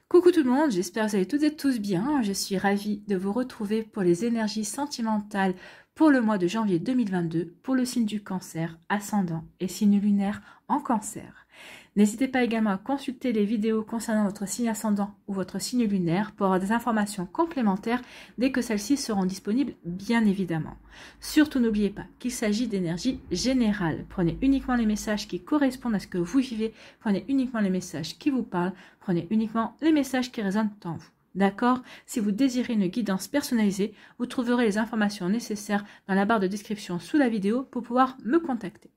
Coucou tout le monde, j'espère que vous allez toutes et tous bien. Je suis ravie de vous retrouver pour les énergies sentimentales pour le mois de janvier 2022 pour le signe du Cancer, ascendant et signe lunaire en Cancer. N'hésitez pas également à consulter les vidéos concernant votre signe ascendant ou votre signe lunaire pour avoir des informations complémentaires dès que celles-ci seront disponibles, bien évidemment. Surtout n'oubliez pas qu'il s'agit d'énergie générale. Prenez uniquement les messages qui correspondent à ce que vous vivez, prenez uniquement les messages qui vous parlent, prenez uniquement les messages qui résonnent en vous. D'accord? Si vous désirez une guidance personnalisée, vous trouverez les informations nécessaires dans la barre de description sous la vidéo pour pouvoir me contacter.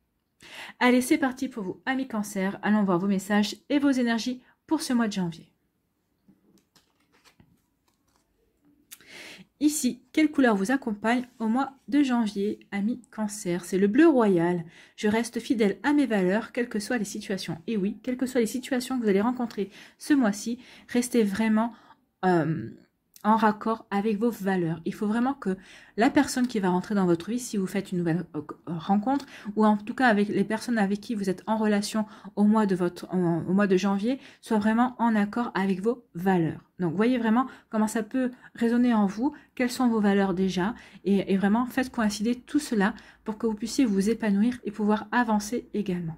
Allez, c'est parti pour vous, amis Cancer. Allons voir vos messages et vos énergies pour ce mois de janvier. Ici, quelle couleur vous accompagne au mois de janvier, amis Cancer? C'est le bleu royal. Je reste fidèle à mes valeurs, quelles que soient les situations. Et oui, quelles que soient les situations que vous allez rencontrer ce mois-ci, restez vraiment en raccord avec vos valeurs. Il faut vraiment que la personne qui va rentrer dans votre vie, si vous faites une nouvelle rencontre, ou en tout cas avec les personnes avec qui vous êtes en relation au mois de janvier, soit vraiment en accord avec vos valeurs. Donc voyez vraiment comment ça peut résonner en vous, quelles sont vos valeurs déjà, et vraiment faites coïncider tout cela pour que vous puissiez vous épanouir et pouvoir avancer également.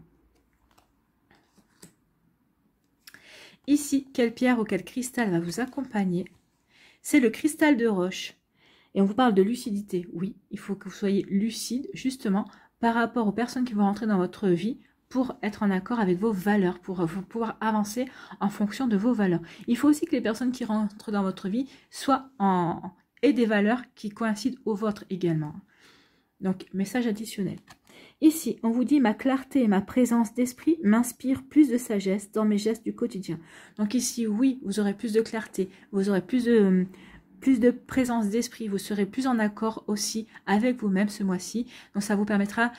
Ici, quelle pierre ou quel cristal va vous accompagner? C'est le cristal de roche. Et on vous parle de lucidité. Oui, il faut que vous soyez lucide, justement, par rapport aux personnes qui vont rentrer dans votre vie pour être en accord avec vos valeurs, pour pouvoir avancer en fonction de vos valeurs. Il faut aussi que les personnes qui rentrent dans votre vie soient aient des valeurs qui coïncident aux vôtres également. Donc, message additionnel. Ici, on vous dit « Ma clarté et ma présence d'esprit m'inspirent plus de sagesse dans mes gestes du quotidien. » Donc ici, oui, vous aurez plus de clarté, vous aurez plus de présence d'esprit, vous serez plus en accord aussi avec vous-même ce mois-ci. Donc ça vous permettra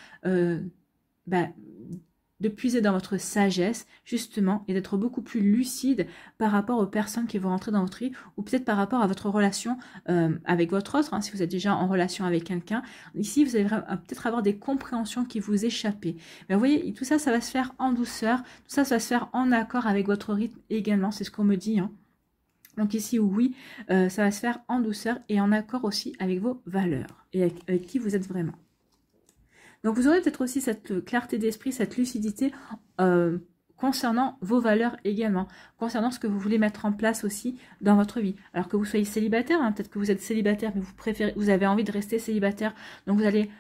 de puiser dans votre sagesse, justement, et d'être beaucoup plus lucide par rapport aux personnes qui vont rentrer dans votre vie, ou peut-être par rapport à votre relation avec votre autre, hein, si vous êtes déjà en relation avec quelqu'un. Ici, vous allez peut-être avoir des compréhensions qui vous échappaient. Mais vous voyez, tout ça, ça va se faire en douceur, tout ça, ça va se faire en accord avec votre rythme également, c'est ce qu'on me dit, hein. Donc ici, oui, ça va se faire en douceur et en accord aussi avec vos valeurs et avec qui vous êtes vraiment. Donc vous aurez peut-être aussi cette clarté d'esprit, cette lucidité concernant vos valeurs également, concernant ce que vous voulez mettre en place aussi dans votre vie. Alors que vous soyez célibataire, hein, peut-être que vous êtes célibataire, mais vous avez envie de rester célibataire, donc vous allez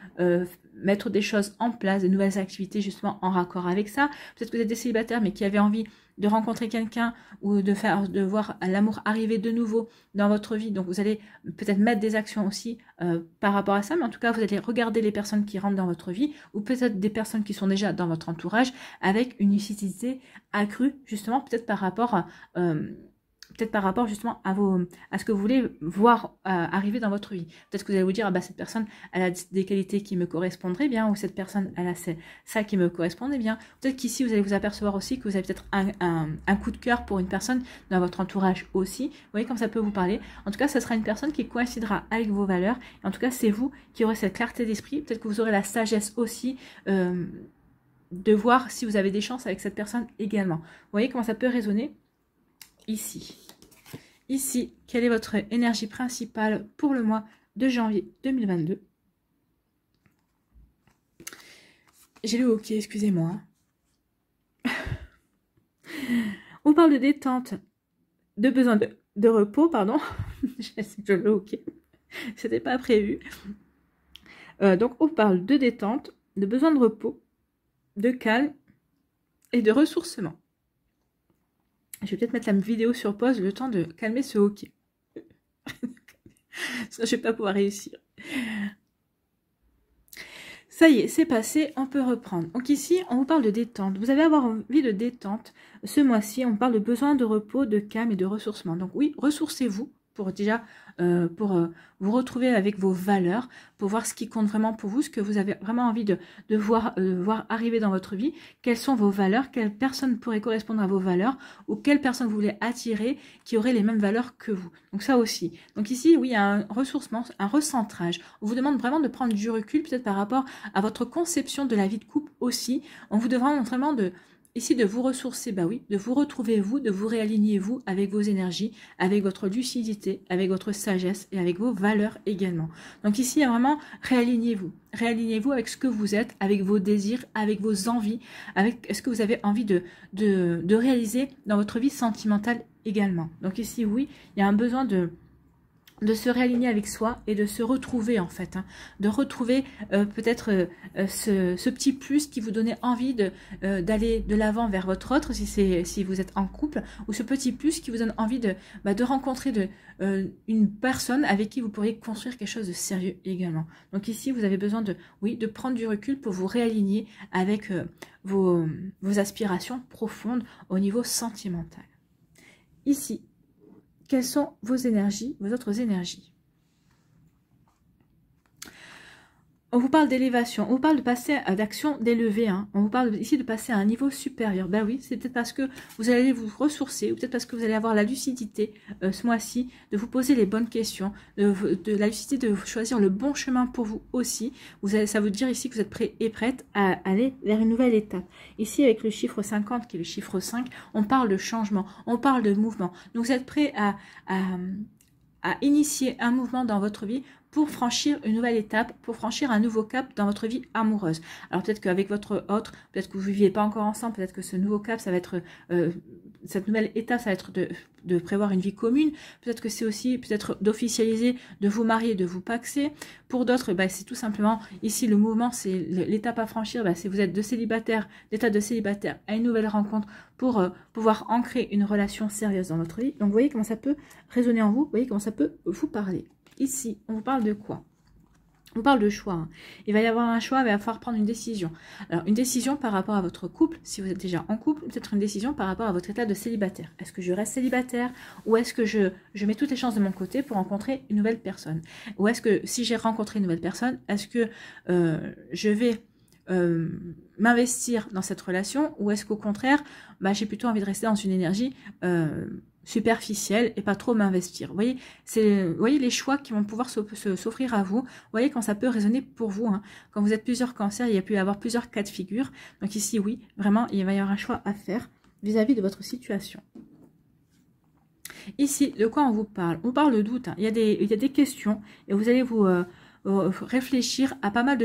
mettre des choses en place, des nouvelles activités justement en raccord avec ça. Peut-être que vous êtes des célibataires, mais qui avez envie de rencontrer quelqu'un ou de voir l'amour arriver de nouveau dans votre vie. Donc vous allez peut-être mettre des actions aussi par rapport à ça, mais en tout cas vous allez regarder les personnes qui rentrent dans votre vie ou peut-être des personnes qui sont déjà dans votre entourage avec une lucidité accrue justement peut-être par rapport justement à ce que vous voulez voir arriver dans votre vie. Peut-être que vous allez vous dire, ah bah cette personne, elle a des qualités qui me correspondraient bien, ou cette personne, elle a ça qui me correspondait bien. Peut-être qu'ici, vous allez vous apercevoir aussi que vous avez peut-être un coup de cœur pour une personne dans votre entourage aussi. Vous voyez comme ça peut vous parler. En tout cas, ce sera une personne qui coïncidera avec vos valeurs. Et en tout cas, c'est vous qui aurez cette clarté d'esprit. Peut-être que vous aurez la sagesse aussi de voir si vous avez des chances avec cette personne également. Vous voyez comment ça peut résonner ici. Ici, quelle est votre énergie principale pour le mois de janvier 2022? J'ai le hockey, excusez-moi. On parle de détente, de besoin de repos, pardon. Je le hockey. C'était pas prévu. Donc, on parle de détente, de besoin de repos, de calme et de ressourcement. Je vais peut-être mettre la vidéo sur pause le temps de calmer ce hockey. Sinon, je ne vais pas pouvoir réussir. Ça y est, c'est passé, on peut reprendre. Donc ici, on vous parle de détente. Vous allez avoir envie de détente. Ce mois-ci, on parle de besoin de repos, de calme et de ressourcement. Donc oui, ressourcez-vous pour déjà vous retrouver avec vos valeurs, pour voir ce qui compte vraiment pour vous, ce que vous avez vraiment envie de voir arriver dans votre vie, quelles sont vos valeurs, quelles personnes pourraient correspondre à vos valeurs, ou quelles personnes vous voulez attirer qui auraient les mêmes valeurs que vous. Donc ça aussi. Donc ici, oui, il y a un ressourcement, un recentrage. On vous demande vraiment de prendre du recul, peut-être par rapport à votre conception de la vie de couple aussi. On vous demande vraiment de ici de vous ressourcer, bah oui, de vous retrouver vous, de vous réaligner vous avec vos énergies, avec votre lucidité, avec votre sagesse et avec vos valeurs également. Donc ici, il y a vraiment réalignez-vous. Réalignez-vous avec ce que vous êtes, avec vos désirs, avec vos envies, avec ce que vous avez envie de réaliser dans votre vie sentimentale également. Donc ici, oui, il y a un besoin de se réaligner avec soi et de se retrouver en fait, hein, de retrouver peut-être ce petit plus qui vous donnait envie d'aller de l'avant vers votre autre si vous êtes en couple, ou ce petit plus qui vous donne envie de rencontrer une personne avec qui vous pourriez construire quelque chose de sérieux également. Donc ici vous avez besoin de prendre du recul pour vous réaligner avec vos aspirations profondes au niveau sentimental. Ici, quelles sont vos énergies, vos autres énergies? On vous parle d'élévation, on vous parle de passer d'action d'élever, hein. On vous parle ici de passer à un niveau supérieur. Ben oui, c'est peut-être parce que vous allez vous ressourcer, ou peut-être parce que vous allez avoir la lucidité ce mois-ci, de vous poser les bonnes questions, de la lucidité de choisir le bon chemin pour vous aussi. Ça veut dire ici que vous êtes prêt et prête à aller vers une nouvelle étape. Ici, avec le chiffre 50, qui est le chiffre 5, on parle de changement, on parle de mouvement. Donc vous êtes prêt à initier un mouvement dans votre vie pour franchir une nouvelle étape, pour franchir un nouveau cap dans votre vie amoureuse. Alors peut-être qu'avec votre autre, peut-être que vous ne viviez pas encore ensemble, peut-être que ce nouveau cap, ça va être, cette nouvelle étape, ça va être de prévoir une vie commune. Peut-être que c'est aussi peut-être d'officialiser, de vous marier, de vous paxer. Pour d'autres, c'est tout simplement, ici le mouvement, c'est l'étape à franchir, c'est vous êtes de célibataire, d'état de célibataire à une nouvelle rencontre pour pouvoir ancrer une relation sérieuse dans votre vie. Donc vous voyez comment ça peut résonner en vous, vous voyez comment ça peut vous parler. Ici, on vous parle de quoi? On parle de choix. Hein. Il va y avoir un choix, il va falloir prendre une décision. Alors, une décision par rapport à votre couple, si vous êtes déjà en couple, peut-être une décision par rapport à votre état de célibataire. Est-ce que je reste célibataire ou est-ce que je mets toutes les chances de mon côté pour rencontrer une nouvelle personne? Ou est-ce que si j'ai rencontré une nouvelle personne, est-ce que je vais m'investir dans cette relation ou est-ce qu'au contraire, j'ai plutôt envie de rester dans une énergie superficielle et pas trop m'investir. Vous voyez les choix qui vont pouvoir s'offrir à vous. Vous voyez quand ça peut résonner pour vous. Hein. Quand vous êtes plusieurs cancers, il y a pu y avoir plusieurs cas de figure. Donc ici, oui, vraiment, il va y avoir un choix à faire vis-à-vis de votre situation. Ici, de quoi on vous parle? On parle de doute. Hein. Il y a des questions et vous allez vous réfléchir à pas mal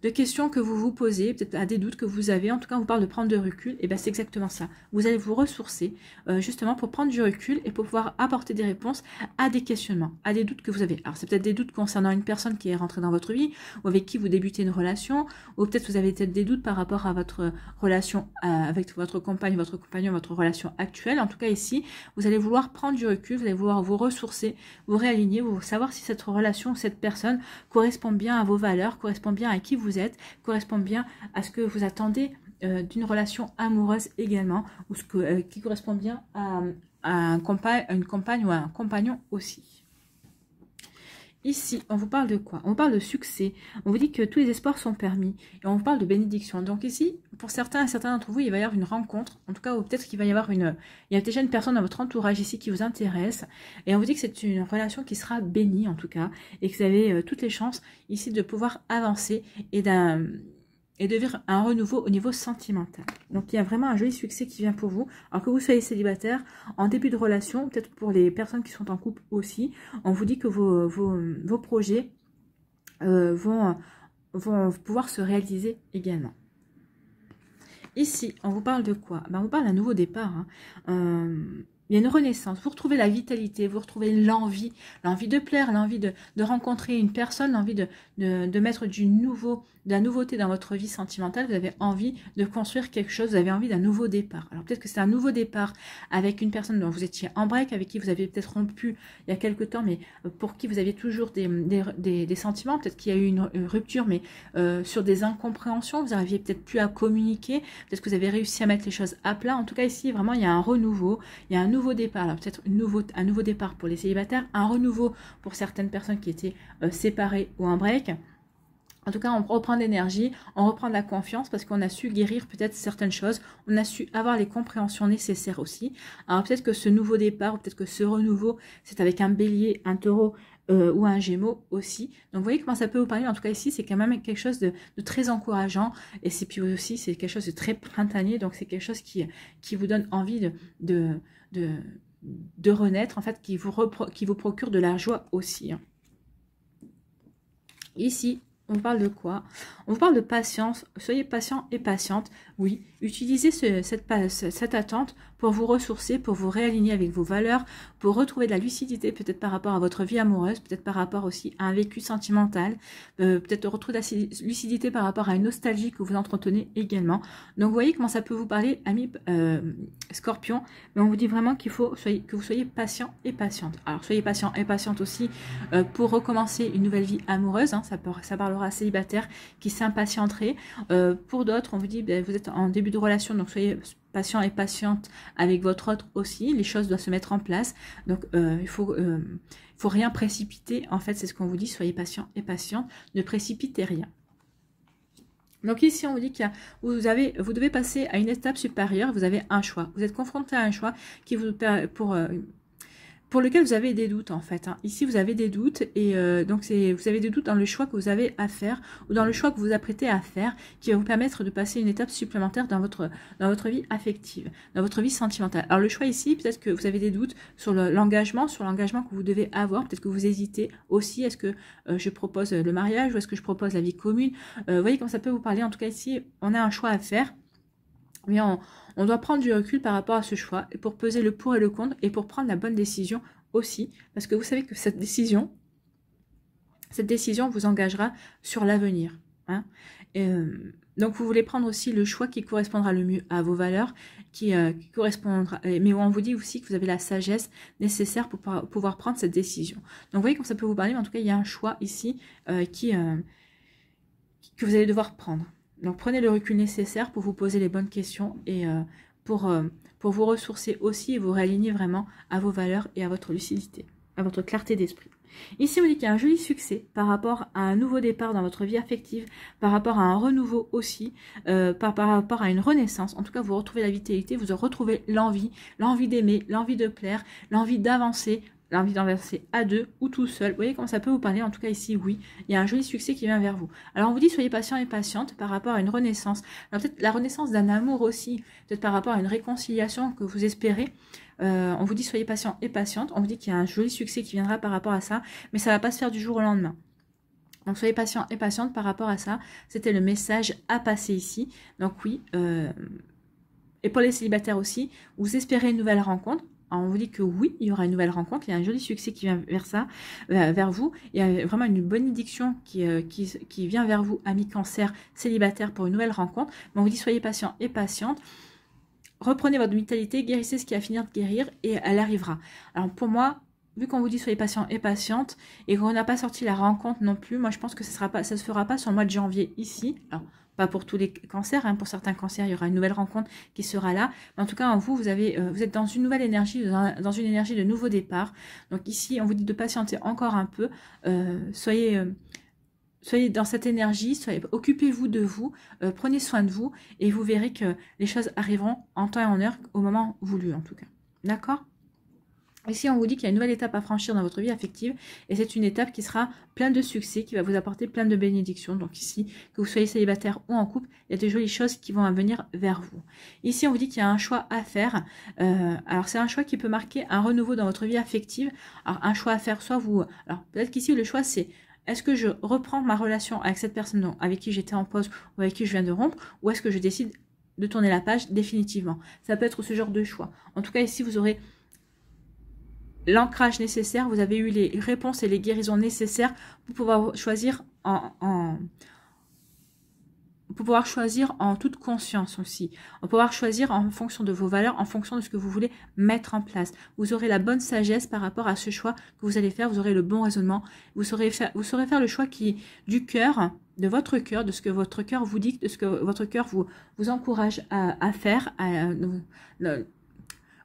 de questions que vous vous posez, peut-être à des doutes que vous avez. En tout cas, on vous parle de prendre de recul. Et c'est exactement ça. Vous allez vous ressourcer justement pour prendre du recul et pour pouvoir apporter des réponses à des questionnements, à des doutes que vous avez. Alors, c'est peut-être des doutes concernant une personne qui est rentrée dans votre vie ou avec qui vous débutez une relation, ou peut-être vous avez peut-être des doutes par rapport à votre relation avec votre compagne, votre compagnon, votre relation actuelle. En tout cas, ici, vous allez vouloir prendre du recul, vous allez vouloir vous ressourcer, vous réaligner, vous savoir si cette relation, cette personne correspond bien à vos valeurs, correspond bien à qui vous êtes, correspond bien à ce que vous attendez d'une relation amoureuse également, ou qui correspond bien à une compagne ou à un compagnon aussi. Ici, on vous parle de quoi? On vous parle de succès. On vous dit que tous les espoirs sont permis. Et on vous parle de bénédiction. Donc ici, pour certains d'entre vous, il va y avoir une rencontre. En tout cas, ou peut-être qu'il va y avoir il y a déjà une personne dans votre entourage ici qui vous intéresse. Et on vous dit que c'est une relation qui sera bénie, en tout cas. Et que vous avez toutes les chances ici de pouvoir avancer et de vivre un renouveau au niveau sentimental. Donc il y a vraiment un joli succès qui vient pour vous. Alors que vous soyez célibataire, en début de relation, peut-être pour les personnes qui sont en couple aussi, on vous dit que vos projets vont pouvoir se réaliser également. Ici, on vous parle de quoi? On vous parle d'un nouveau départ. Hein. Il y a une renaissance, vous retrouvez la vitalité, vous retrouvez l'envie de plaire, l'envie de rencontrer une personne, l'envie de mettre de la nouveauté dans votre vie sentimentale, vous avez envie de construire quelque chose, vous avez envie d'un nouveau départ. Alors peut-être que c'est un nouveau départ avec une personne dont vous étiez en break, avec qui vous avez peut-être rompu il y a quelque temps, mais pour qui vous aviez toujours des sentiments, peut-être qu'il y a eu une rupture, mais sur des incompréhensions, vous n'arriviez peut-être plus à communiquer, peut-être que vous avez réussi à mettre les choses à plat. En tout cas ici, vraiment, il y a un renouveau, il y a un nouveau départ, alors peut-être un nouveau départ pour les célibataires, un renouveau pour certaines personnes qui étaient séparées ou en break. En tout cas, on reprend de l'énergie, on reprend de la confiance parce qu'on a su guérir peut-être certaines choses, on a su avoir les compréhensions nécessaires aussi. Alors peut-être que ce nouveau départ, ou peut-être que ce renouveau, c'est avec un bélier, un taureau ou un Gémeaux aussi. Donc vous voyez comment ça peut vous parler. En tout cas ici, c'est quand même quelque chose de très encourageant. Et c'est puis aussi, c'est quelque chose de très printanier. Donc c'est quelque chose qui vous donne envie de renaître, en fait, qui vous procure de la joie aussi. Hein. Ici, on parle de quoi? On parle de patience. Soyez patient et patiente. Oui, utilisez cette attente pour vous ressourcer, pour vous réaligner avec vos valeurs, pour retrouver de la lucidité, peut-être par rapport à votre vie amoureuse, peut-être par rapport aussi à un vécu sentimental, peut-être retrouver de la lucidité par rapport à une nostalgie que vous entretenez également. Donc, vous voyez comment ça peut vous parler, amis Scorpion, mais on vous dit vraiment qu'il faut que vous soyez patient et patiente. Alors, soyez patient et patiente aussi pour recommencer une nouvelle vie amoureuse. Hein, ça parlera à célibataires qui s'impatienteraient. Pour d'autres, on vous dit, vous êtes en début de relation, donc soyez patient et patiente avec votre autre aussi. Les choses doivent se mettre en place. Donc, il faut rien précipiter. En fait, c'est ce qu'on vous dit. Soyez patient et patiente. Ne précipitez rien. Donc ici, on vous dit que vous devez passer à une étape supérieure. Vous avez un choix. Vous êtes confronté à un choix qui vous pour lequel vous avez des doutes en fait. Hein. Ici, vous avez des doutes et donc vous avez des doutes dans le choix que vous avez à faire ou dans le choix que vous vous apprêtez à faire qui va vous permettre de passer une étape supplémentaire dans votre vie affective, dans votre vie sentimentale. Alors le choix ici, peut-être que vous avez des doutes sur l'engagement que vous devez avoir. Peut-être que vous hésitez aussi. Est-ce que je propose le mariage ou est-ce que je propose la vie commune? Vous voyez comment ça peut vous parler. En tout cas ici, on a un choix à faire. Mais on doit prendre du recul par rapport à ce choix pour peser le pour et le contre et pour prendre la bonne décision aussi. Parce que vous savez que cette décision vous engagera sur l'avenir. Hein. Donc vous voulez prendre aussi le choix qui correspondra le mieux à vos valeurs, qui correspondra, mais on vous dit aussi que vous avez la sagesse nécessaire pour pouvoir prendre cette décision. Donc vous voyez comment ça peut vous parler, mais en tout cas il y a un choix ici que vous allez devoir prendre. Donc prenez le recul nécessaire pour vous poser les bonnes questions et pour vous ressourcer aussi et vous réaligner vraiment à vos valeurs et à votre lucidité, à votre clarté d'esprit. Ici, on dit qu'il y a un joli succès par rapport à un nouveau départ dans votre vie affective, par rapport à un renouveau aussi, par rapport à une renaissance. En tout cas, vous retrouvez la vitalité, vous retrouvez l'envie d'aimer, l'envie de plaire, l'envie d'avancer, l'envie d'avancer à deux ou tout seul. Vous voyez comment ça peut vous parler. En tout cas ici, oui, il y a un joli succès qui vient vers vous. Alors on vous dit soyez patient et patiente par rapport à une renaissance. Alors peut-être la renaissance d'un amour aussi, peut-être par rapport à une réconciliation que vous espérez. On vous dit soyez patient et patiente. On vous dit qu'il y a un joli succès qui viendra par rapport à ça, mais ça va pas se faire du jour au lendemain. Donc soyez patient et patiente par rapport à ça. C'était le message à passer ici. Donc oui, et pour les célibataires aussi, vous espérez une nouvelle rencontre. Alors, on vous dit que oui, il y aura une nouvelle rencontre, il y a un joli succès qui vient vers vous. Il y a vraiment une bénédiction qui vient vers vous, amis cancer, célibataire, pour une nouvelle rencontre. Mais on vous dit soyez patient et patiente. Reprenez votre vitalité, guérissez ce qui va finir de guérir et elle arrivera. Alors pour moi, vu qu'on vous dit soyez patient et patiente et qu'on n'a pas sorti la rencontre non plus, moi je pense que ça se fera pas sur le mois de janvier ici. Alors, pas pour tous les cancers, hein. Pour certains cancers, il y aura une nouvelle rencontre qui sera là. Mais en tout cas, vous êtes dans une nouvelle énergie, dans une énergie de nouveau départ. Donc ici, on vous dit de patienter encore un peu. Soyez dans cette énergie, occupez-vous de vous, prenez soin de vous et vous verrez que les choses arriveront en temps et en heure, au moment voulu en tout cas. D'accord ? Ici, on vous dit qu'il y a une nouvelle étape à franchir dans votre vie affective et c'est une étape qui sera pleine de succès, qui va vous apporter plein de bénédictions. Donc ici, que vous soyez célibataire ou en couple, il y a de jolies choses qui vont venir vers vous. Ici, on vous dit qu'il y a un choix à faire. Alors, c'est un choix qui peut marquer un renouveau dans votre vie affective. Alors, un choix à faire, soit vous... Alors, peut-être qu'ici, le choix, c'est... Est-ce que je reprends ma relation avec cette personne avec qui j'étais en pause ou avec qui je viens de rompre, ou est-ce que je décide de tourner la page définitivement? Ça peut être ce genre de choix. En tout cas, ici, vous aurez l'ancrage nécessaire, vous avez eu les réponses et les guérisons nécessaires pour pouvoir choisir en toute conscience aussi. Pour pouvoir choisir en fonction de vos valeurs, en fonction de ce que vous voulez mettre en place. Vous aurez la bonne sagesse par rapport à ce choix que vous allez faire. Vous aurez le bon raisonnement. Vous saurez faire le choix du cœur, de votre cœur, de ce que votre cœur vous dit, de ce que votre cœur vous encourage à faire.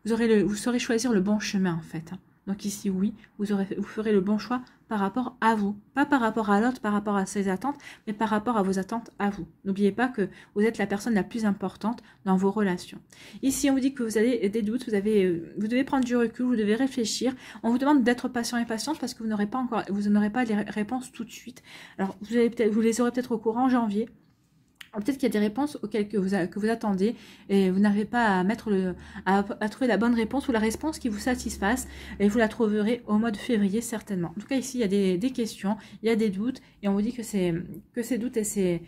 Vous saurez choisir le bon chemin en fait. Donc ici, oui, vous ferez le bon choix par rapport à vous. Pas par rapport à l'autre, par rapport à ses attentes, mais par rapport à vos attentes à vous. N'oubliez pas que vous êtes la personne la plus importante dans vos relations. Ici, on vous dit que vous avez des doutes, vous devez prendre du recul, vous devez réfléchir. On vous demande d'être patient et patiente parce que vous n'aurez pas les réponses tout de suite. Alors, vous les aurez peut-être au courant en janvier. Peut-être qu'il y a des réponses auxquelles que vous attendez et vous n'arrivez pas à trouver la bonne réponse ou la réponse qui vous satisfasse et vous la trouverez au mois de février certainement. En tout cas ici il y a des questions, il y a des doutes et on vous dit que ces doutes et ces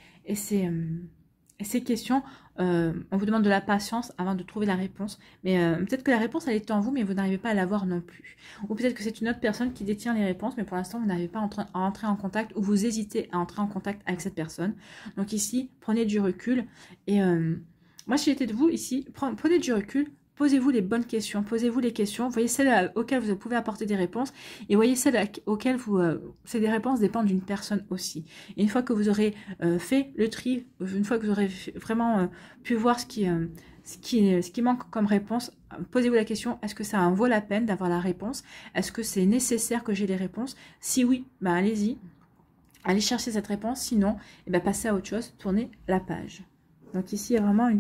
questions, on vous demande de la patience avant de trouver la réponse. Mais peut-être que la réponse, elle est en vous, mais vous n'arrivez pas à la voir non plus. Ou peut-être que c'est une autre personne qui détient les réponses, mais pour l'instant, vous n'arrivez pas à entrer en contact ou vous hésitez à entrer en contact avec cette personne. Donc ici, prenez du recul. Et moi, si j'étais de vous, ici, prenez du recul. Posez-vous les bonnes questions, posez-vous les questions, voyez celles auxquelles vous pouvez apporter des réponses et voyez celles auxquelles ces réponses dépendent d'une personne aussi. Et une fois que vous aurez fait le tri, une fois que vous aurez vraiment pu voir ce qui manque comme réponse, posez-vous la question, est-ce que ça en vaut la peine d'avoir la réponse? Est-ce que c'est nécessaire que j'ai les réponses? Si oui, ben allez-y, allez chercher cette réponse, sinon, eh ben passez à autre chose, tournez la page. Donc ici, il y a vraiment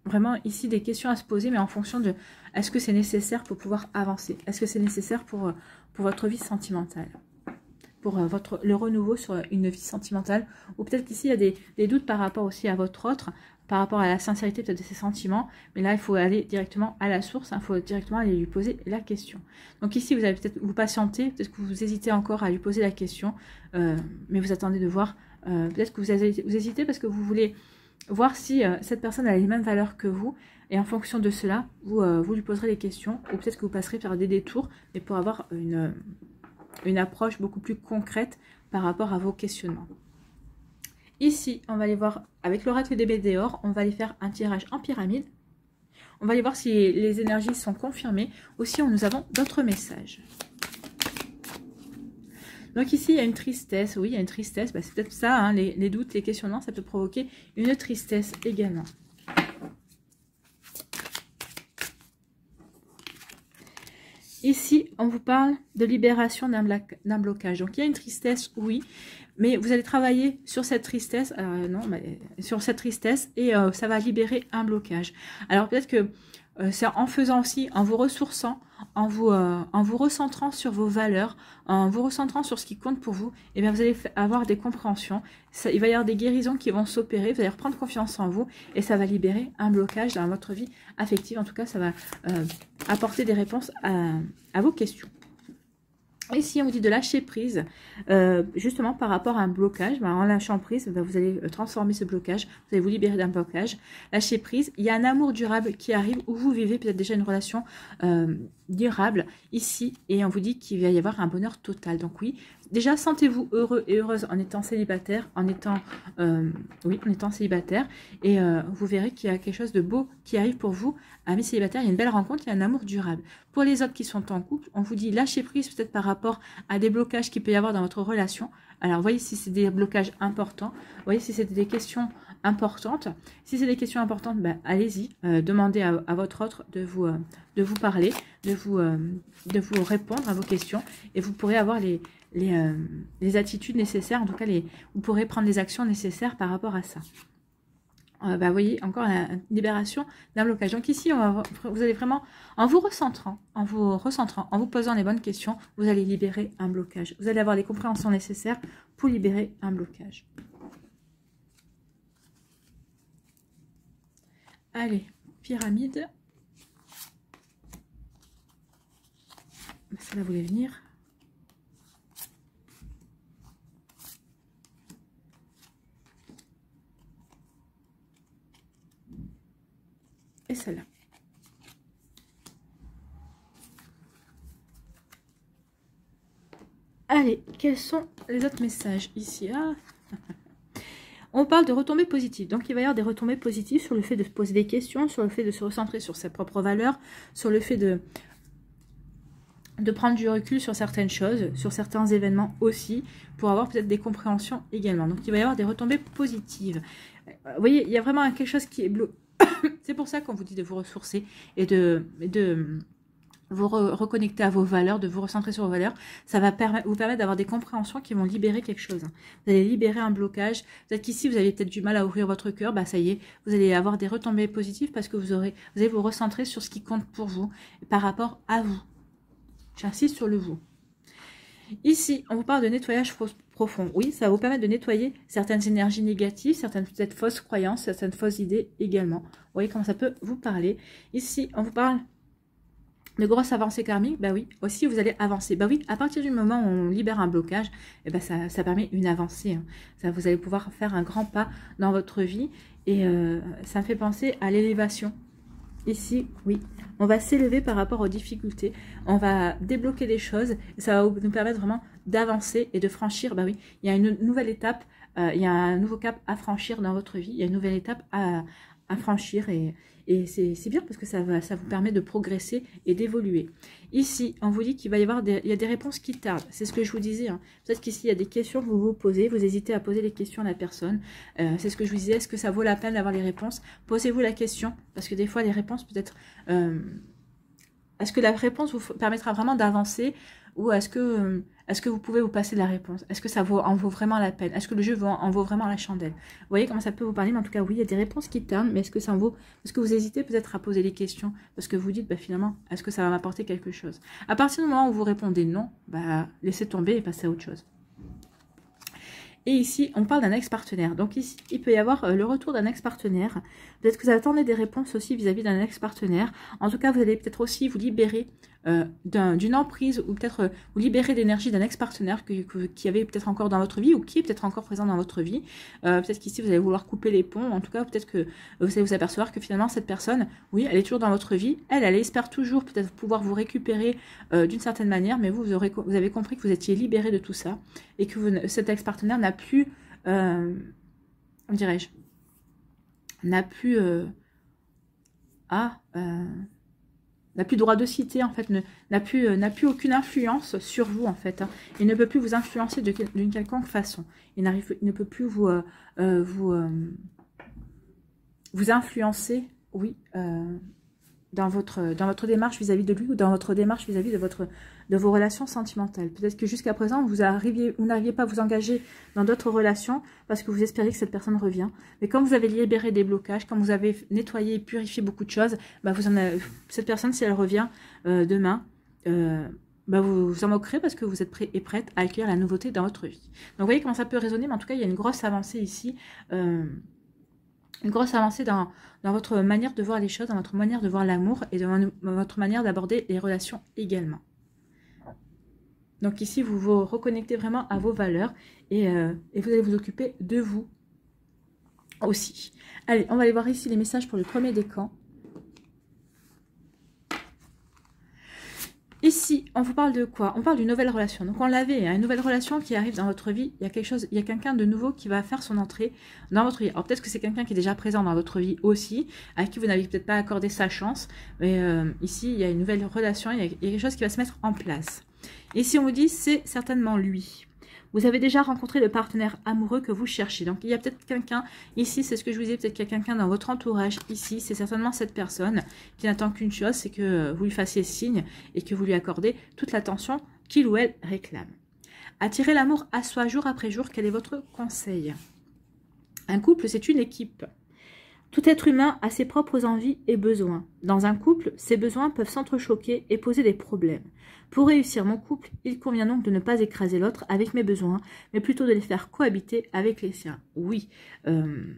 vraiment ici des questions à se poser, mais en fonction de est-ce que c'est nécessaire pour pouvoir avancer? Est-ce que c'est nécessaire pour votre vie sentimentale? Pour le renouveau sur une vie sentimentale? Ou peut-être qu'ici, il y a des doutes par rapport aussi à votre autre, par rapport à la sincérité peut-être de ses sentiments. Mais là, il faut aller directement à la source, il faut directement aller lui poser la question. Donc ici, vous allez peut-être vous patienter, peut-être que vous hésitez encore à lui poser la question, mais vous attendez de voir, peut-être que vous hésitez parce que vous voulez voir si cette personne a les mêmes valeurs que vous, et en fonction de cela, vous lui poserez les questions, ou peut-être que vous passerez par des détours, mais pour avoir une approche beaucoup plus concrète par rapport à vos questionnements. Ici, on va aller voir, avec l'oracle des Médéores, on va aller faire un tirage en pyramide. On va aller voir si les énergies sont confirmées, ou si nous avons d'autres messages. Donc ici, il y a une tristesse. Oui, il y a une tristesse. Bah, c'est peut-être ça, hein, les doutes, les questionnements, ça peut provoquer une tristesse également. Ici, on vous parle de libération d'un blocage. Donc, il y a une tristesse, oui, mais vous allez travailler sur cette tristesse, sur cette tristesse, et ça va libérer un blocage. Alors, peut-être que c'est en faisant aussi, en vous ressourçant, en vous recentrant sur vos valeurs, en vous recentrant sur ce qui compte pour vous, et bien vous allez avoir des compréhensions. Il va y avoir des guérisons qui vont s'opérer, vous allez reprendre confiance en vous, et ça va libérer un blocage dans votre vie affective. En tout cas, ça va apporter des réponses à vos questions. Ici, on vous dit de lâcher prise, justement par rapport à un blocage. Ben, en lâchant prise, ben, vous allez transformer ce blocage, vous allez vous libérer d'un blocage. Lâcher prise, il y a un amour durable qui arrive, où vous vivez peut-être déjà une relation durable ici, et on vous dit qu'il va y avoir un bonheur total. Donc oui, déjà sentez-vous heureux et heureuse en étant célibataire, en étant célibataire, et vous verrez qu'il y a quelque chose de beau qui arrive pour vous. Amis célibataires, il y a une belle rencontre, il y a un amour durable. Pour les autres qui sont en couple, on vous dit lâcher prise peut-être par rapport à des blocages qu'il peut y avoir dans votre relation. Alors voyez si c'est des blocages importants, voyez si c'est des questions importantes. Si c'est des questions importantes, ben, allez-y, demandez à votre autre de vous parler, de vous répondre à vos questions, et vous pourrez avoir les attitudes nécessaires, en tout cas vous pourrez prendre les actions nécessaires par rapport à ça. Bah, vous voyez, encore une libération d'un blocage. Donc ici, vous allez vraiment, en vous recentrant, en vous posant les bonnes questions, vous allez libérer un blocage. Vous allez avoir les compréhensions nécessaires pour libérer un blocage. Allez, pyramide. Celle-là voulait venir. Et celle-là. Allez, quels sont les autres messages ici? On parle de retombées positives. Donc, il va y avoir des retombées positives sur le fait de se poser des questions, sur le fait de se recentrer sur ses propres valeurs, sur le fait de prendre du recul sur certaines choses, sur certains événements aussi, pour avoir peut-être des compréhensions également. Donc, il va y avoir des retombées positives. Vous voyez, il y a vraiment quelque chose qui est bloqué. C'est pour ça qu'on vous dit de vous ressourcer et de vous reconnecter à vos valeurs, de vous recentrer sur vos valeurs. Ça va vous permettre d'avoir des compréhensions qui vont libérer quelque chose. Vous allez libérer un blocage. Peut-être qu'ici, vous avez peut-être du mal à ouvrir votre cœur. Bah, ça y est, vous allez avoir des retombées positives parce que vous allez vous recentrer sur ce qui compte pour vous par rapport à vous. J'insiste sur le vous. Ici, on vous parle de nettoyage profond. Oui, ça va vous permettre de nettoyer certaines énergies négatives, certaines peut-être fausses croyances, certaines fausses idées également. Vous voyez comment ça peut vous parler. Ici, on vous parle de grosses avancées karmiques. Bah oui, aussi vous allez avancer. Bah oui, à partir du moment où on libère un blocage, eh ben ça permet une avancée. Hein. Ça, vous allez pouvoir faire un grand pas dans votre vie. Et ça me fait penser à l'élévation. Ici, oui, on va s'élever par rapport aux difficultés, on va débloquer des choses, et ça va nous permettre vraiment d'avancer et de franchir, bah oui, il y a une nouvelle étape, il y a un nouveau cap à franchir dans votre vie, il y a une nouvelle étape à franchir, et c'est bien parce que ça vous permet de progresser et d'évoluer. Ici, on vous dit qu'il va y avoir il y a des réponses qui tardent, c'est ce que je vous disais, hein. Peut-être qu'ici, il y a des questions que vous vous posez, vous hésitez à poser les questions à la personne, c'est ce que je vous disais, est-ce que ça vaut la peine d'avoir les réponses? Posez-vous la question, parce que des fois, les réponses peut-être... est-ce que la réponse vous permettra vraiment d'avancer, ou est-ce que vous pouvez vous passer de la réponse? Est-ce que ça en vaut vraiment la peine? Est-ce que le jeu en vaut vraiment la chandelle? Vous voyez comment ça peut vous parler? Mais en tout cas, oui, il y a des réponses qui tardent, mais est-ce que ça en vaut? Est-ce que vous hésitez peut-être à poser les questions? Parce que vous dites, bah, finalement, est-ce que ça va m'apporter quelque chose? À partir du moment où vous répondez non, bah, laissez tomber et passez à autre chose. Et ici, on parle d'un ex-partenaire. Donc ici, il peut y avoir le retour d'un ex-partenaire. Peut-être que vous attendez des réponses aussi vis-à-vis d'un ex-partenaire. En tout cas, vous allez peut-être aussi vous libérer d'une emprise, ou peut-être vous libérer d'énergie d'un ex-partenaire qui avait peut-être encore dans votre vie, ou qui est peut-être encore présent dans votre vie. Peut-être qu'ici, vous allez vouloir couper les ponts. En tout cas, peut-être que vous allez vous apercevoir que finalement, cette personne, oui, elle est toujours dans votre vie. Elle espère toujours peut-être pouvoir vous récupérer d'une certaine manière, mais vous avez compris que vous étiez libéré de tout ça, et que cet ex-partenaire n'a plus, comment dirais-je, n'a plus droit de cité, en fait, n'a plus aucune influence sur vous, en fait. Hein. Il ne peut plus vous influencer d'une quelconque façon. Il ne peut plus vous influencer, oui, dans votre démarche vis-à-vis de lui, ou dans votre démarche vis-à-vis de vos relations sentimentales. Peut-être que jusqu'à présent, vous n'arriviez pas à vous engager dans d'autres relations parce que vous espériez que cette personne revient. Mais quand vous avez libéré des blocages, quand vous avez nettoyé et purifié beaucoup de choses, bah cette personne, si elle revient demain, bah vous vous en moquerez parce que vous êtes prêt et prête à accueillir la nouveauté dans votre vie. Donc vous voyez comment ça peut résonner, mais en tout cas, il y a une grosse avancée ici. Une grosse avancée dans votre manière de voir les choses, dans votre manière de voir l'amour et dans votre manière d'aborder les relations également. Donc ici, vous vous reconnectez vraiment à vos valeurs et vous allez vous occuper de vous aussi. Allez, on va aller voir ici les messages pour le premier décan. Ici, on vous parle de quoi? On parle d'une nouvelle relation. Donc on l'avait, hein, une nouvelle relation qui arrive dans votre vie. Il y a quelqu'un de nouveau qui va faire son entrée dans votre vie. Alors peut-être que c'est quelqu'un qui est déjà présent dans votre vie aussi, à qui vous n'avez peut-être pas accordé sa chance. Mais ici, il y a une nouvelle relation, il y a quelque chose qui va se mettre en place. Et si on vous dit, c'est certainement lui. Vous avez déjà rencontré le partenaire amoureux que vous cherchez. Donc, il y a peut-être quelqu'un, ici, c'est ce que je vous disais, peut-être qu'il y a quelqu'un dans votre entourage. Ici, c'est certainement cette personne qui n'attend qu'une chose, c'est que vous lui fassiez signe et que vous lui accordez toute l'attention qu'il ou elle réclame. Attirer l'amour à soi jour après jour, quel est votre conseil? Un couple, c'est une équipe. Tout être humain a ses propres envies et besoins. Dans un couple, ces besoins peuvent s'entrechoquer et poser des problèmes. Pour réussir mon couple, il convient donc de ne pas écraser l'autre avec mes besoins, mais plutôt de les faire cohabiter avec les siens. Oui, même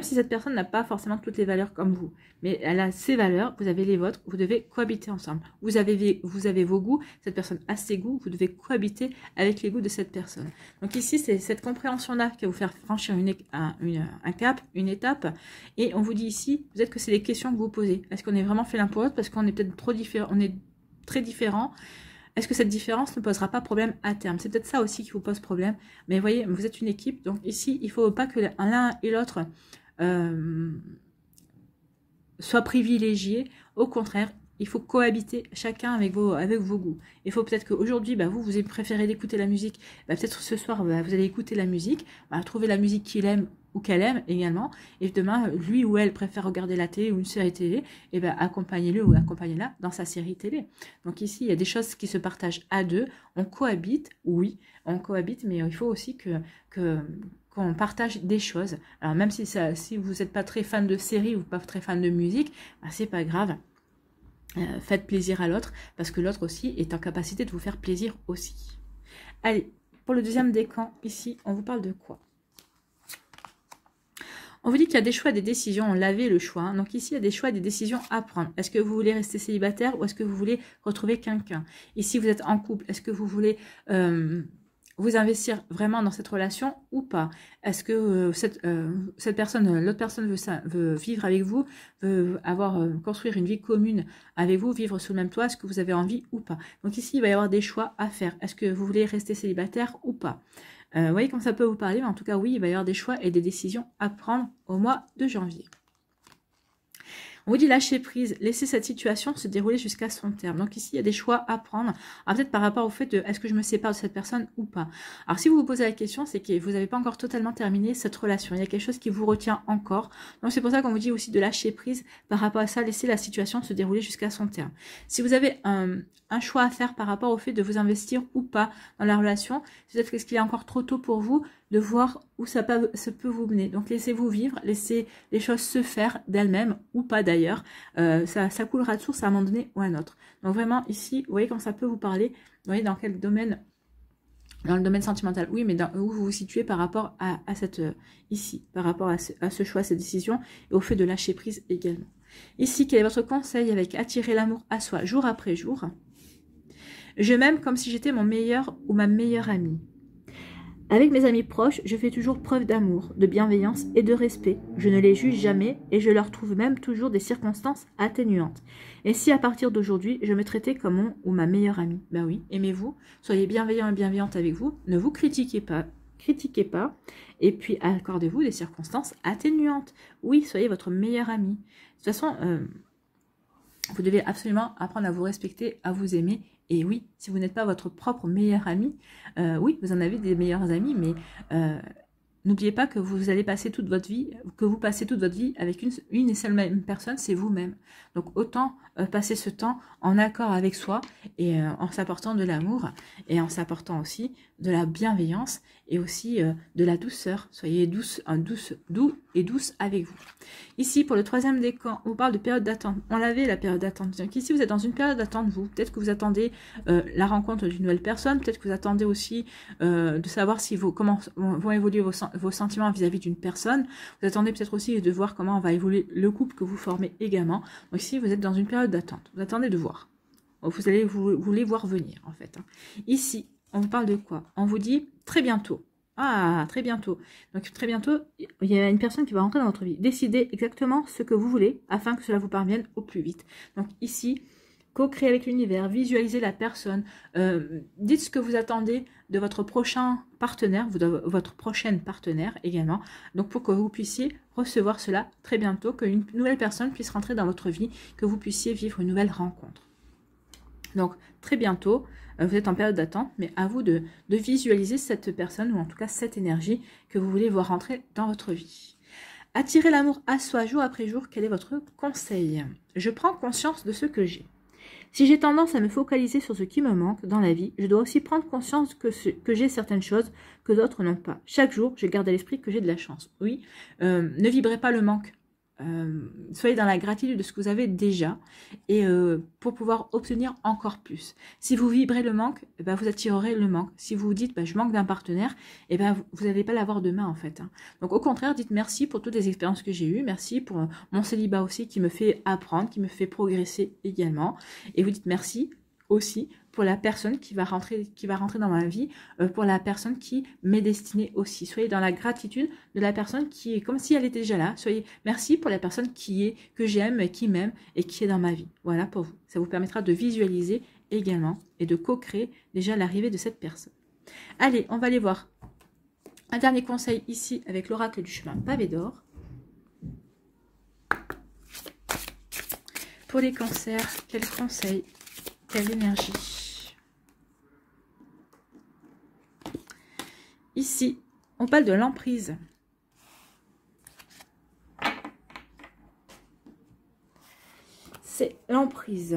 si cette personne n'a pas forcément toutes les valeurs comme vous, mais elle a ses valeurs, vous avez les vôtres, vous devez cohabiter ensemble. Vous avez vos goûts, cette personne a ses goûts, vous devez cohabiter avec les goûts de cette personne. Donc ici, c'est cette compréhension-là qui va vous faire franchir un cap, une étape. Et on vous dit ici, peut-être que c'est les questions que vous posez. Est-ce qu'on est vraiment fait l'un pour l'autre? Parce qu'on est peut-être trop différents, on est très différents. Est-ce que cette différence ne posera pas problème à terme? C'est peut-être ça aussi qui vous pose problème. Mais vous voyez, vous êtes une équipe, donc ici, il ne faut pas que l'un et l'autre soit privilégié. Au contraire, il faut cohabiter chacun avec vos goûts. Il faut peut-être qu'aujourd'hui, bah, vous préférez d'écouter la musique. Bah, peut-être ce soir, bah, vous allez écouter la musique. Bah, trouver la musique qu'il aime ou qu'elle aime également, et demain, lui ou elle préfère regarder la télé ou une série télé, et bien accompagnez-le ou accompagnez-la dans sa série télé. Donc ici, il y a des choses qui se partagent à deux, on cohabite, oui, on cohabite, mais il faut aussi qu'on partage des choses. Alors même si vous n'êtes pas très fan de séries ou pas très fan de musique, ben, c'est pas grave. Faites plaisir à l'autre, parce que l'autre aussi est en capacité de vous faire plaisir aussi. Allez, pour le deuxième décan, ici, on vous parle de quoi? On vous dit qu'il y a des choix, des décisions, on l'avait le choix. Hein. Donc ici, il y a des choix et des décisions à prendre. Est-ce que vous voulez rester célibataire ou est-ce que vous voulez retrouver quelqu'un? Ici, vous êtes en couple. Est-ce que vous voulez vous investir vraiment dans cette relation ou pas? Est-ce que cette personne, l'autre personne veut vivre avec vous, veut construire une vie commune avec vous, vivre sous le même toit? Est-ce que vous avez envie ou pas? Donc ici, il va y avoir des choix à faire. Est-ce que vous voulez rester célibataire ou pas? Vous voyez comme ça peut vous parler, mais en tout cas, oui, il va y avoir des choix et des décisions à prendre au mois de janvier. On vous dit lâcher prise, laisser cette situation se dérouler jusqu'à son terme. Donc ici, il y a des choix à prendre. Alors peut-être par rapport au fait de est-ce que je me sépare de cette personne ou pas. Alors si vous vous posez la question, c'est que vous n'avez pas encore totalement terminé cette relation. Il y a quelque chose qui vous retient encore. Donc c'est pour ça qu'on vous dit aussi de lâcher prise par rapport à ça, laisser la situation se dérouler jusqu'à son terme. Si vous avez un choix à faire par rapport au fait de vous investir ou pas dans la relation, peut-être qu'il est encore trop tôt pour vous de voir où ça peut vous mener. Donc laissez-vous vivre, laissez les choses se faire d'elles-mêmes ou pas d'ailleurs. Ça coulera de source à un moment donné ou à un autre. Donc vraiment ici, vous voyez quand ça peut vous parler, vous voyez dans quel domaine, dans le domaine sentimental, oui, mais où vous vous situez par rapport à cette ici, par rapport à ce choix, cette décision et au fait de lâcher prise également. Ici, quel est votre conseil avec attirer l'amour à soi jour après jour? Je m'aime comme si j'étais mon meilleur ou ma meilleure amie. Avec mes amis proches, je fais toujours preuve d'amour, de bienveillance et de respect. Je ne les juge jamais et je leur trouve même toujours des circonstances atténuantes. Et si à partir d'aujourd'hui, je me traitais comme mon ou ma meilleure amie? Ben oui, aimez-vous, soyez bienveillant et bienveillante avec vous, ne vous critiquez pas, et puis accordez-vous des circonstances atténuantes. Oui, soyez votre meilleure amie. De toute façon, vous devez absolument apprendre à vous respecter, à vous aimer. Et oui, si vous n'êtes pas votre propre meilleur ami, oui, vous en avez des meilleurs amis, mais n'oubliez pas que vous allez passer toute votre vie, avec une et seule même personne, c'est vous-même. Donc autant passer ce temps en accord avec soi et en s'apportant de l'amour et en s'apportant aussi de la bienveillance et aussi de la douceur. Soyez doux et douce avec vous. Ici, pour le troisième décan, on vous parle de période d'attente. On l'avait, la période d'attente. Donc ici, vous êtes dans une période d'attente, vous. Peut-être que vous attendez la rencontre d'une nouvelle personne. Peut-être que vous attendez aussi de savoir comment vont évoluer vos sentiments vis-à-vis d'une personne. Vous attendez peut-être aussi de voir comment va évoluer le couple que vous formez également. Donc ici, vous êtes dans une période d'attente. Vous attendez de voir. Vous voulez voir venir, en fait. Ici, on vous parle de quoi? On vous dit très bientôt. Ah, très bientôt. Donc très bientôt, il y a une personne qui va rentrer dans votre vie. Décidez exactement ce que vous voulez afin que cela vous parvienne au plus vite. Donc ici, co-créer avec l'univers, visualisez la personne. Dites ce que vous attendez de votre prochain partenaire, votre prochaine partenaire également. Donc pour que vous puissiez recevoir cela très bientôt, qu'une nouvelle personne puisse rentrer dans votre vie, que vous puissiez vivre une nouvelle rencontre. Donc très bientôt, vous êtes en période d'attente, mais à vous de visualiser cette personne, ou en tout cas cette énergie que vous voulez voir rentrer dans votre vie. Attirer l'amour à soi jour après jour, quel est votre conseil? Je prends conscience de ce que j'ai. Si j'ai tendance à me focaliser sur ce qui me manque dans la vie, je dois aussi prendre conscience que j'ai certaines choses que d'autres n'ont pas. Chaque jour, je garde à l'esprit que j'ai de la chance. Oui, ne vibrez pas le manque. Soyez dans la gratitude de ce que vous avez déjà et pour pouvoir obtenir encore plus. Si vous vibrez le manque, vous attirerez le manque. Si vous vous dites je manque d'un partenaire, vous n'allez pas l'avoir demain en fait. Donc au contraire, dites merci pour toutes les expériences que j'ai eues, merci pour mon célibat aussi qui me fait apprendre, qui me fait progresser également. Et vous dites merci aussi pour la personne qui va rentrer dans ma vie, pour la personne qui m'est destinée aussi. Soyez dans la gratitude de la personne qui est comme si elle était déjà là. Soyez merci pour la personne que j'aime, qui m'aime et qui est dans ma vie. Voilà pour vous. Ça vous permettra de visualiser également et de co-créer déjà l'arrivée de cette personne. Allez, on va aller voir un dernier conseil ici avec l'oracle du chemin pavé d'or. Pour les cancers, quel conseil? Quelle énergie? Ici, on parle de l'emprise. c'est l'emprise.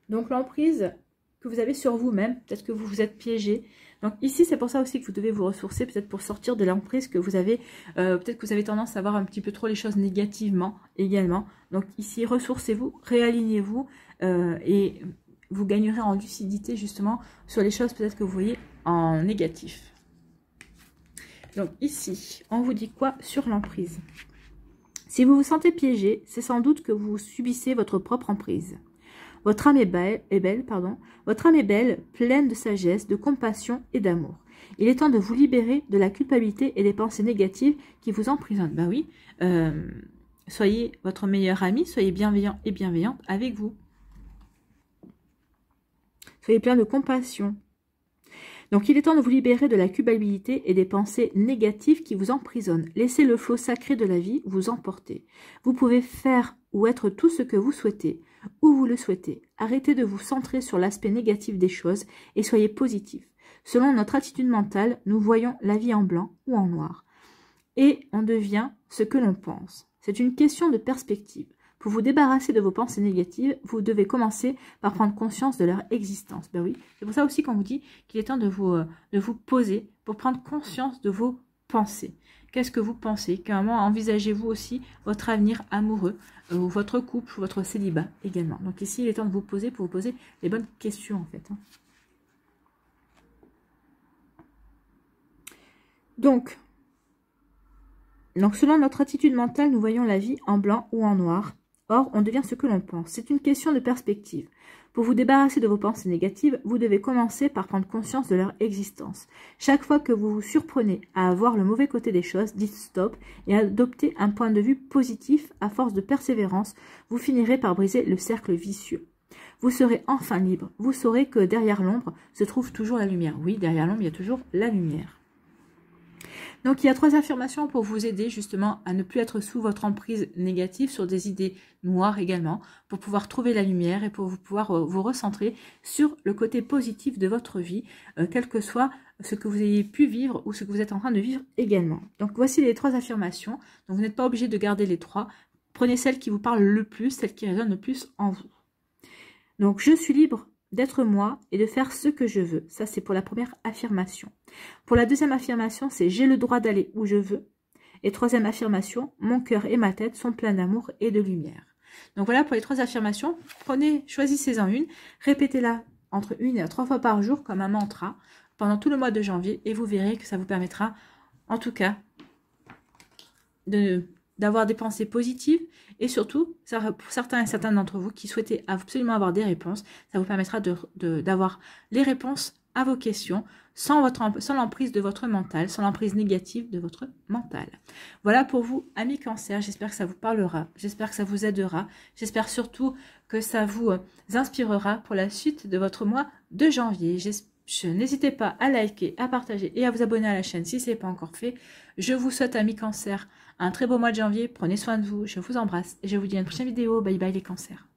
Donc l'emprise que vous avez sur vous-même, peut-être que vous vous êtes piégé. Donc ici, c'est pour ça aussi que vous devez vous ressourcer, peut-être pour sortir de l'emprise que vous avez. Peut-être que vous avez tendance à voir un petit peu trop les choses négativement également. Donc ici, ressourcez-vous, réalignez-vous et vous gagnerez en lucidité justement sur les choses peut-être que vous voyez en négatif. Donc ici, on vous dit quoi sur l'emprise? Si vous vous sentez piégé, c'est sans doute que vous subissez votre propre emprise. Votre âme est belle, Votre âme est belle, pleine de sagesse, de compassion et d'amour. Il est temps de vous libérer de la culpabilité et des pensées négatives qui vous emprisonnent. Ben oui, soyez votre meilleur ami, soyez bienveillant et bienveillante avec vous. Soyez plein de compassion. Donc il est temps de vous libérer de la culpabilité et des pensées négatives qui vous emprisonnent. Laissez le flot sacré de la vie vous emporter. Vous pouvez faire ou être tout ce que vous souhaitez, où vous le souhaitez. Arrêtez de vous centrer sur l'aspect négatif des choses et soyez positif. Selon notre attitude mentale, nous voyons la vie en blanc ou en noir. Et on devient ce que l'on pense. C'est une question de perspective. Pour vous débarrasser de vos pensées négatives, vous devez commencer par prendre conscience de leur existence. Ben oui, c'est pour ça aussi qu'on vous dit qu'il est temps de vous poser pour prendre conscience de vos pensées. Qu'est-ce que vous pensez? Comment envisagez-vous aussi votre avenir amoureux, ou votre couple, ou votre célibat également? Donc ici, il est temps de vous poser pour vous poser les bonnes questions en fait. Donc, selon notre attitude mentale, nous voyons la vie en blanc ou en noir. Or, on devient ce que l'on pense. C'est une question de perspective. Pour vous débarrasser de vos pensées négatives, vous devez commencer par prendre conscience de leur existence. Chaque fois que vous vous surprenez à voir le mauvais côté des choses, dites stop et adoptez un point de vue positif. À force de persévérance, vous finirez par briser le cercle vicieux. Vous serez enfin libre. Vous saurez que derrière l'ombre se trouve toujours la lumière. Oui, derrière l'ombre, il y a toujours la lumière. Donc, il y a 3 affirmations pour vous aider justement à ne plus être sous votre emprise négative sur des idées noires également, pour pouvoir trouver la lumière et pour pouvoir vous recentrer sur le côté positif de votre vie, quel que soit ce que vous ayez pu vivre ou ce que vous êtes en train de vivre également. Donc, voici les 3 affirmations. Donc, vous n'êtes pas obligé de garder les 3. Prenez celle qui vous parle le plus, celle qui résonne le plus en vous. Donc, je suis libre d'être moi et de faire ce que je veux. Ça, c'est pour la première affirmation. Pour la deuxième affirmation, c'est j'ai le droit d'aller où je veux. Et troisième affirmation, mon cœur et ma tête sont pleins d'amour et de lumière. Donc voilà pour les 3 affirmations. Choisissez-en une, répétez-la entre 1 et 3 fois par jour comme un mantra pendant tout le mois de janvier et vous verrez que ça vous permettra, en tout cas, d'avoir des pensées positives et surtout, pour certains et certaines d'entre vous qui souhaitez absolument avoir des réponses, ça vous permettra d'avoir les réponses à vos questions sans l'emprise de votre mental, sans l'emprise négative de votre mental. Voilà pour vous, amis cancer, j'espère que ça vous parlera, j'espère que ça vous aidera, j'espère surtout que ça vous inspirera pour la suite de votre mois de janvier. N'hésitez pas à liker, à partager et à vous abonner à la chaîne si ce n'est pas encore fait. Je vous souhaite, amis cancer, un très beau mois de janvier. Prenez soin de vous, je vous embrasse et je vous dis à une prochaine vidéo. Bye bye les cancers.